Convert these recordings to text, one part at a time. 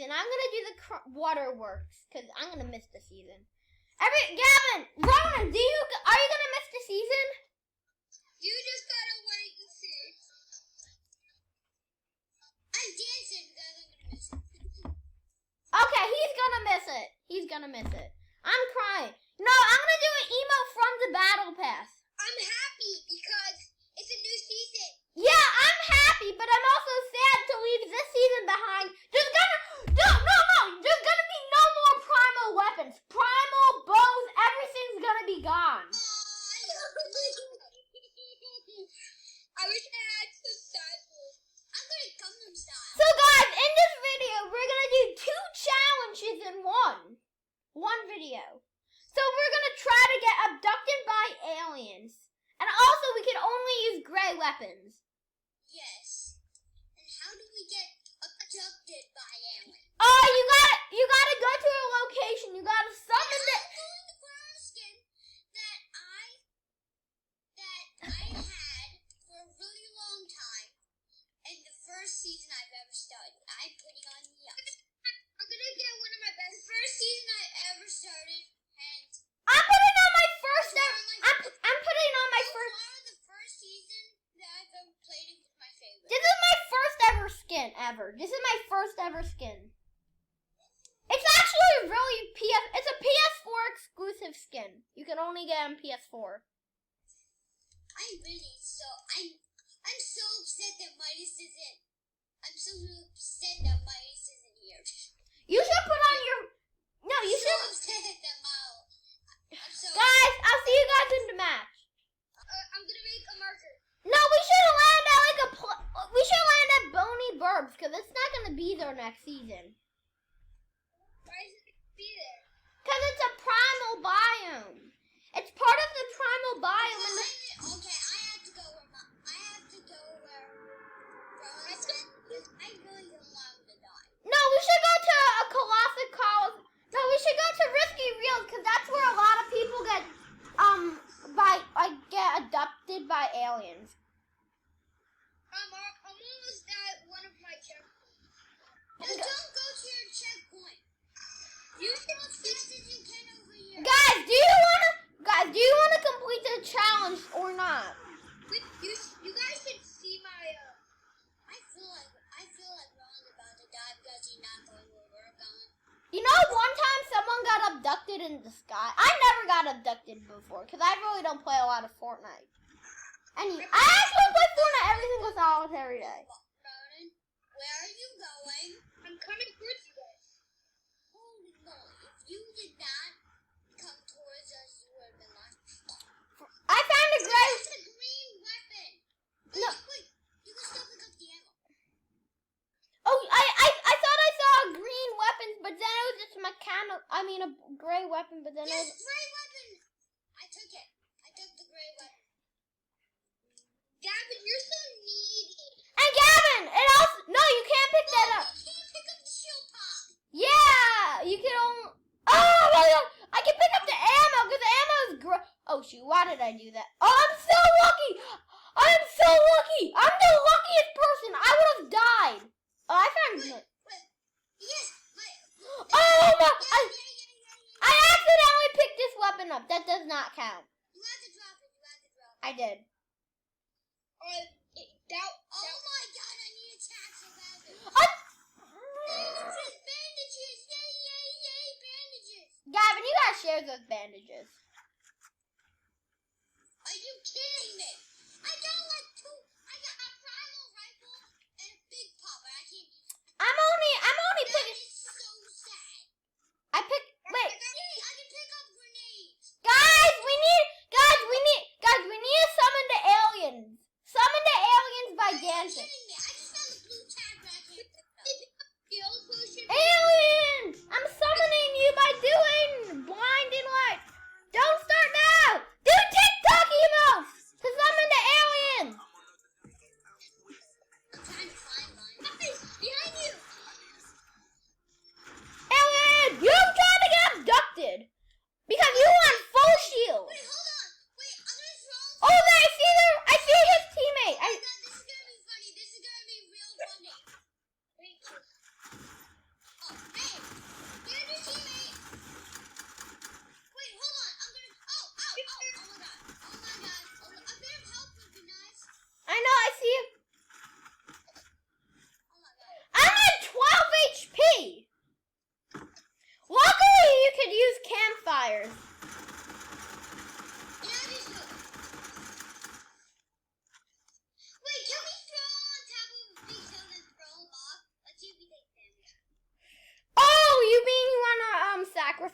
season. I'm gonna do the waterworks because I'm gonna miss the season. Gavin, Ronan, are you gonna miss the season? You just gotta wait and see. I'm dancing because I'm gonna miss it. Okay, he's gonna miss it. He's gonna miss it. I'm crying. No, I'm gonna do an emote from the battle pass. I'm happy because it's a new season. Yeah, I'm happy, but I'm also sad to leave this season behind. There's gonna be no more primal weapons. Primal bows, everything's gonna be gone. I wish I had some style. I'm gonna Gangnam style. So guys, in this video, we're gonna do 2 challenges in one video. So we're gonna try to get abducted by aliens. And also we can only use gray weapons. Yes. And how do we get abducted by aliens? Oh, you gotta go to a location. You gotta summon the... I'm going to grow a skin that I had for a really long time. And the first season I've ever started. I'm putting on the I'm gonna get one of my best. First season I ever started, and I'm putting on my first ever... I'm putting on my first... The first season that I've ever played it was my favorite. This is my first ever skin ever. This is my first ever skin. It's actually really it's a PS4 exclusive skin. You can only get on PS4. I'm so upset that Midas isn't. I'm so upset that Midas isn't here. You should put on your... No, you should... I'm so upset that Guys, I'll see you guys in the match. I'm gonna make a marker. No, we should land at we should land at Boney Burbs because it's not gonna be there next season. Why is it gonna be there? Because it's a primal biome. It's part of the primal biome. Okay, I have to go where I really don't want him to die. No, we should go to a Colossus College. No, we should go to Risky Reels because that's where a lot of people get abducted by aliens. I'm almost at one of my checkpoints. Just don't go to your checkpoint. You can as fast as you can over here. Guys, do you wanna complete the challenge or not? You guys can see my I feel like Ron's about to die because he's not going where we're going. You know, one time someone got abducted in the sky. I never got abducted before because I really don't play a lot of Fortnite. And I actually play Fortnite every single solitary day. Ronan, where are you going? I'm coming towards you guys. Holy moly, if you did not come towards us, you would have been lost. I found a gray... That's a green weapon. No. Wait, you can still pick up the ammo. Oh, I thought I saw a green weapon, but then it was just a gray weapon, but then yes, it was... gray weapon! I took it. I took the gray weapon. Gavin, you're so needy. And Gavin, it also... No, you can't pick that up. You can't pick up the shield pop. Yeah, you can only... Oh, my God. I can pick up the ammo, because the ammo is gray. Oh, shoot, why did I do that? Oh, I'm so lucky. I am so lucky. I'm the luckiest person. I would have died. Oh, I found... Yes, Oh, my... I accidentally picked this weapon up. That does not count. You had to drop it. I did. Oh my God, I need a tax so badly. Bandages. Yay, bandages. Gavin, you gotta share those bandages. Are you kidding me? I got like 2. I got a primal rifle and a big pop, but I can't use it. I'm only picking... That is so sad. Wait. I can pick up grenades. Guys, we need to summon the aliens. Summon the aliens by dancing. Are you kidding me? I just found the blue tag, but I can't pick it up. Skill potion. Aliens! I'm summoning you by doing blinding light. Don't start now. Do TikTok emotes to summon the aliens. I'm trying to find mine. Guys, behind you. Alien, you tried to get abducted because you want full shield. Wait, hold on. Wait, I'm gonna throw. Oh, I see his teammate. Oh my God, this is gonna be funny. This is gonna be real funny. Wait. Oh.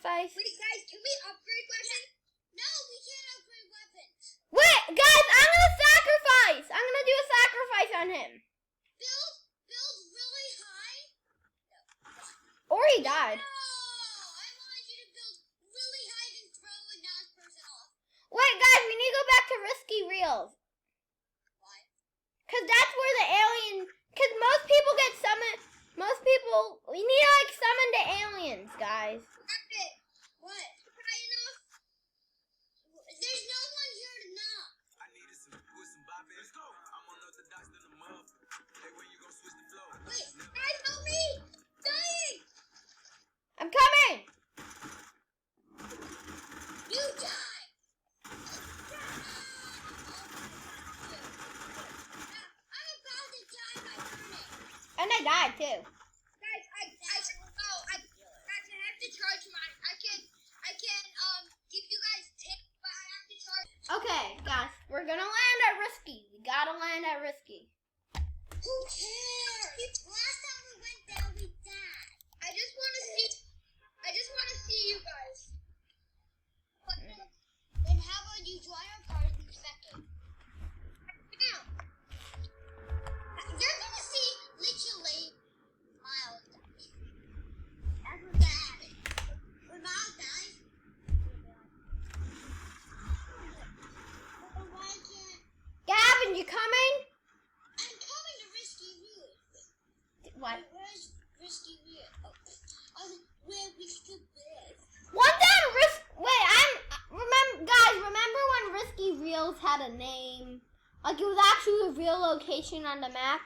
sacrifice? Wait, guys, can we upgrade weapons? No, we can't upgrade weapons. Wait, guys, I'm gonna sacrifice. I'm gonna do a sacrifice on him. Build really high. Or he died. No, I wanted you to build really high and throw a non-person off. Wait, guys, we need to go back to Risky Reels. Why? Because that's where the alien... Because most people get summoned... Most people... We need to, like, summon the aliens, guys. Rabbit, what? High enough? There's no one here to knock. I needed some bop. Let's go. I'm unorthodox than a mother. Hey, when you gonna switch the flow? Wait, guys, help me! Dying! I'm coming! You die! I'm about to die by burning. And I died, too. Guys, I have to charge mine. I can give you guys tips, but I have to charge. Okay, guys, we're gonna land at Risky. We gotta land at Risky. Who cares? Last time we went there, we died. I just want to see you guys. But then how about you join our party in a second? Now, you're gonna see literally Miles die. That's what's gonna happen. When Miles dies, why can't Gavin, you coming? I'm coming to Risky Real. What? Where's Risky Real? Where Risky Real? One time, remember when Risky Reels had a name? Like, it was actually a real location on the map?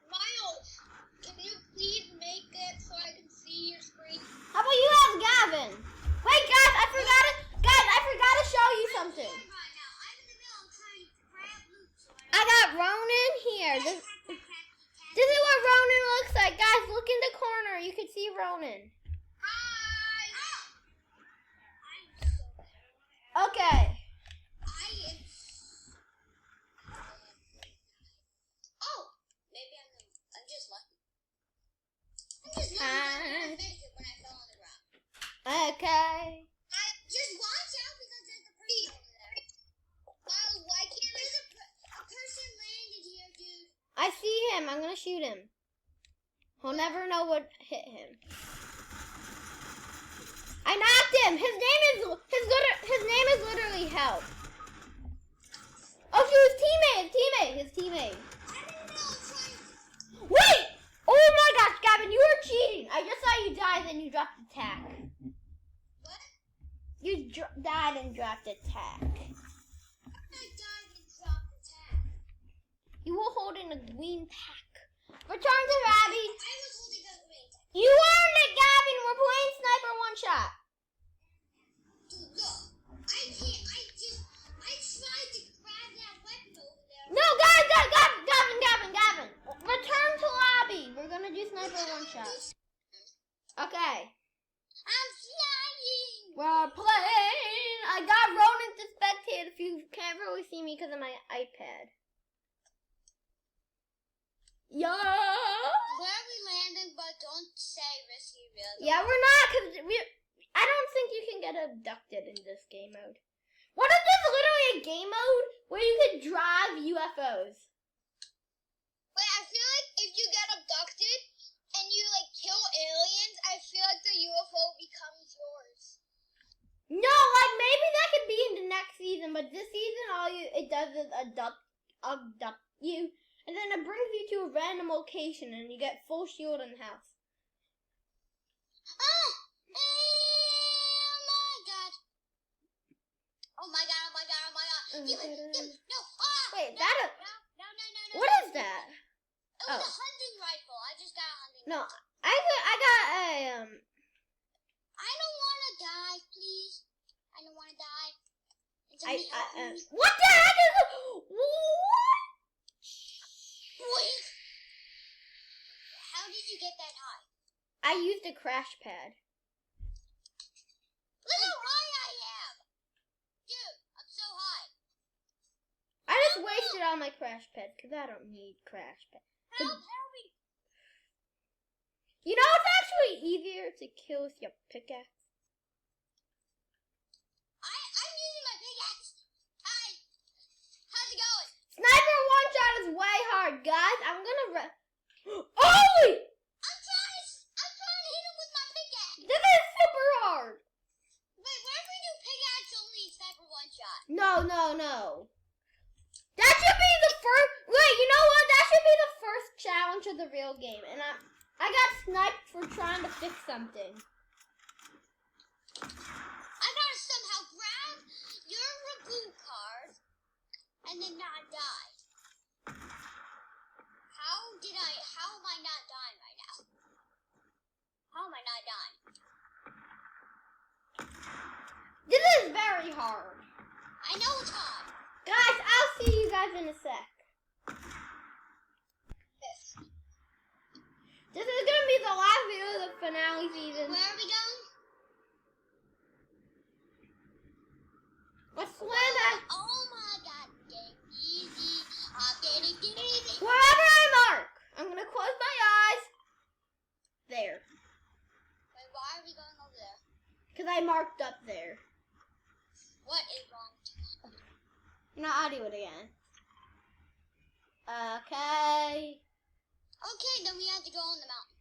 Miles, can you please make it so I can see your screen? How about you ask Gavin? Wait, guys, I forgot to show you something. Right now, I'm in the middle of trying to grab loot, so I got Ronan here. This is what Ronan looks like. Guys, look in the corner. You can see Ronan. Hi! Okay. Oh, maybe I'm just lucky. I'm just lucky I didn't make it when I fell on the ground. Okay. I just watch out because there's a person over there. Wow, why can't there's a person landed here, dude? I see him. I'm going to shoot him. He'll never know what hit him. I knocked him. His name is literally Help. Oh, she was his teammate. I didn't know I'm trying. Wait! Oh my gosh, Gavin, you were cheating. I just saw you die, then you dropped the tack. What? You died and dropped a tack. I died and dropped the tag. You were holding a green pack. Return to Rabby. I was holding a green tag. You earned it, Gavin. We're playing sniper one shot. Dude, look. I can't. I tried to grab that weapon over there. No, Gavin. Return to lobby. We're gonna do sniper one shot. Okay. I'm flying. We're playing. I got Ronan to spectate if you can't really see me because of my iPad. Yeah. Where are we landing? But don't say Risky Real. Yeah, we're not because I don't think you can get abducted in this game mode. What if there's literally a game mode where you could drive UFOs? Wait, I feel like if you get abducted and you like kill aliens, I feel like the UFO becomes yours. No, like maybe that could be in the next season, but this season all it does is abduct you, and then it brings you to a random location, and you get full shield in the house. Ah! Oh my god! Oh my god! Oh my god! Oh my god! No! Ah! Wait, no, that no. what is that? It was a hunting rifle. I just got a hunting No, rifle. I got a I don't want to die, please. I don't want to die. Can somebody help me? what the heck is what? Wait. How did you get that high? I used a crash pad. Look how high I am! Dude, I'm so high. I just wasted all my crash pads because I don't need crash pads. Help me! You know it's actually easier to kill with your pickaxe. No. That should be the first. Wait, you know what? That should be the first challenge of the real game. And I got sniped for trying to fix something. I gotta somehow grab your Ragu card and then not die. How am I not dying right now? How am I not dying? This is very hard. I know it's hard. Guys, I'll see you guys in a sec. This is gonna be the last video of the finale season. Where are we going? Let's swim at Oh my god, getting easy. I'm getting easy. wherever I mark. I'm gonna close my eyes. There. Wait, why are we going over there? Because I marked up there. What is wrong? No, I'll do it again. Okay. Okay, then we have to go on the mountain.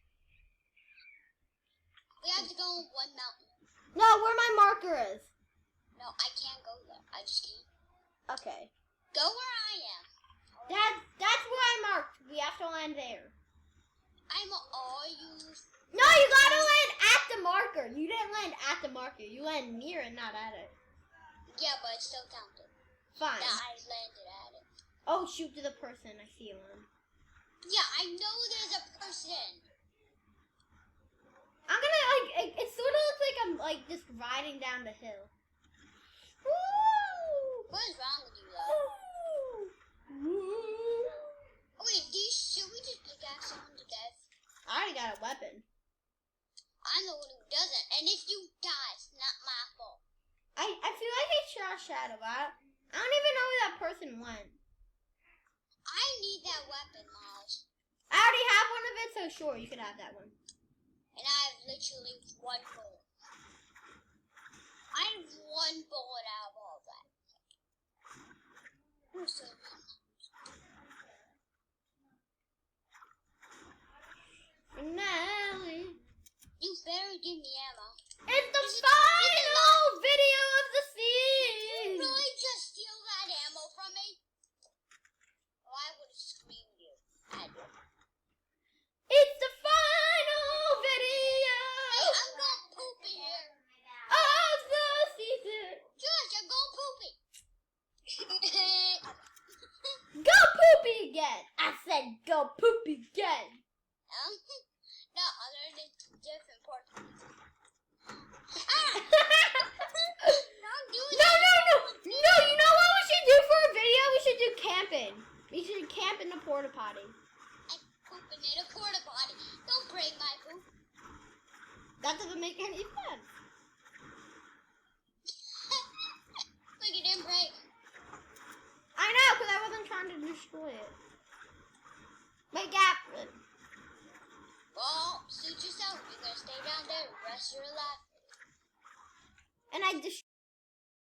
We have to go on one mountain. No, where my marker is. No, I can't go there. I just can't. Okay. Go where I am. That's where I marked. We have to land there. I'm all you. No, you gotta land at the marker. You didn't land at the marker. You land near it, not at it. Yeah, but it's still counted. Fine. That I landed at it. Oh, shoot to the person. I see one. Yeah, I know there's a person. I'm gonna it sort of looks like I'm like just riding down the hill. Woo! What is wrong with you, though? Woo! Oh, wait, should we just pickaxe someone to death? I already got a weapon. I'm the one who doesn't, and if you die, it's not my fault. I feel like I shot a shadow. I don't even know where that person went. I need that weapon, Miles. I already have one of it, so sure, you can have that one. And I have literally one bullet. I have one bullet out of all that. Finale. You better give me ammo. It's the final video of the Did you season. really just steal that ammo from me? Oh, I would have screamed you at you. It's the final video Hey, I'm going poopy here. of the season. Josh, I'm going poopy. Go poopy again. I said go poopy again. No, other than different parts. Don't do No, that. no, you know what we should do for a video? We should do camping. We should camp in the porta potty. I'm pooping in a porta potty. Don't break my poop. That doesn't make any sense. Look, it didn't break. I know, because I wasn't trying to destroy it. My gap. Well, suit yourself. You're gonna stay down there the rest of your life. And I destroyed